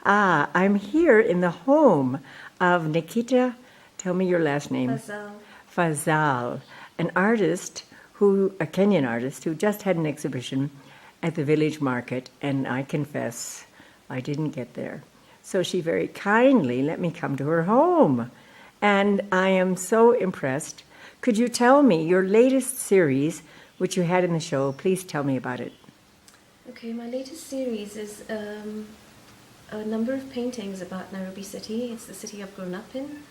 I'm here in the home of Niketa, tell me your last name. Fazal. Fazal, an artist a Kenyan artist who just had an exhibition at the village market, and I confess I didn't get there. So she very kindly let me come to her home, and I am so impressed. Could you tell me your latest series, which you had in the show? Please tell me about it. Okay, my latest series is a number of paintings about Nairobi city. It's the city I've grown up in,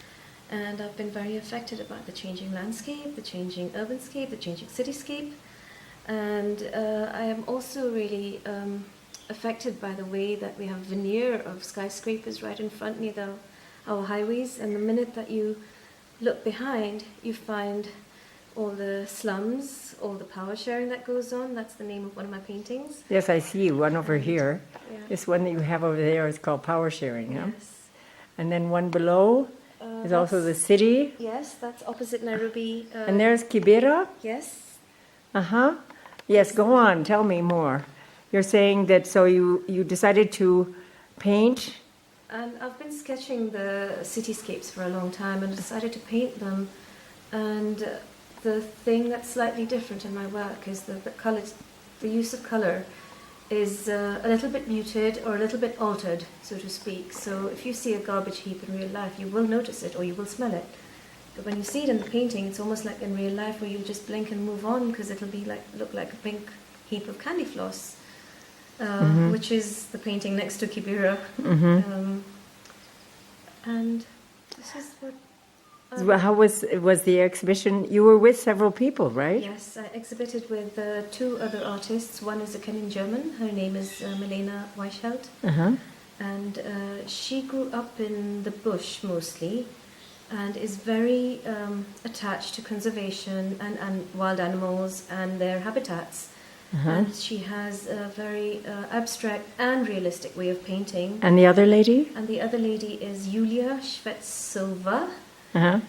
and I've been very affected about the changing landscape, the changing urbanscape, the changing cityscape, and I am also really affected by the way that we have veneer of skyscrapers right in front near our highways, and the minute that you look behind, you find all the slums, all the power sharing that goes on. That's the name of one of my paintings. Yes, I see one over here. Yeah. This one that you have over there is called Power Sharing, huh? Yes. And then one below is also the city. Yes, that's opposite Nairobi. And there's Kibera? Yes. Uh-huh. Yes, go on. Tell me more. You're saying that so you decided to paint. And I've been sketching the cityscapes for a long time and decided to paint them. And the thing that's slightly different in my work is the colors, the use of color is a little bit muted or a little bit altered, so to speak. So if you see a garbage heap in real life, you will notice it or you will smell it. But when you see it in the painting, it's almost like in real life where you just blink and move on because it'll be look like a pink heap of candy floss, which is the painting next to Kibera. And this is what. How was the exhibition? You were with several people, right? Yes, I exhibited with two other artists. One is a Kenyan German. Her name is Milena Weichelt. And she grew up in the bush mostly and is very attached to conservation and wild animals and their habitats. And she has a very abstract and realistic way of painting. And the other lady? And the other lady is Yulia Shvetsova.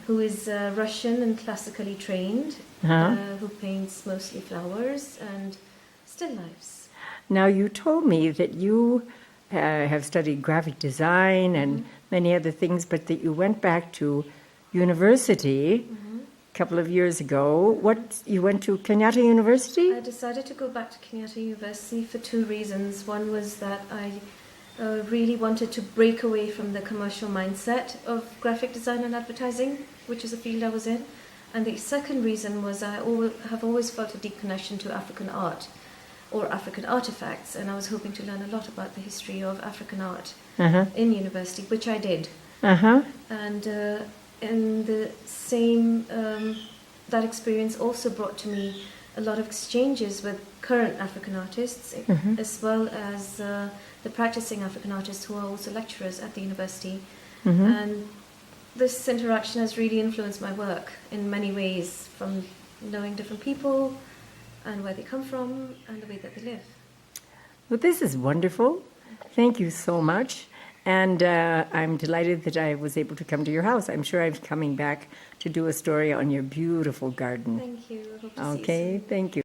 Who is Russian and classically trained, who paints mostly flowers and still lifes. Now, you told me that you have studied graphic design and many other things, but that you went back to university a couple of years ago. You went to Kenyatta University? I decided to go back to Kenyatta University for two reasons. One was that I really wanted to break away from the commercial mindset of graphic design and advertising, which is a field I was in. And the second reason was I have always felt a deep connection to African art or African artifacts, and I was hoping to learn a lot about the history of African art in university, which I did. And in the same, that experience also brought to me a lot of exchanges with current African artists, as well as the practicing African artists who are also lecturers at the university. And this interaction has really influenced my work in many ways, from knowing different people and where they come from and the way that they live. Well, this is wonderful. Thank you so much. And I'm delighted that I was able to come to your house. I'm sure I'm coming back to do a story on your beautiful garden. Thank you. I hope to see you soon. Okay, thank you.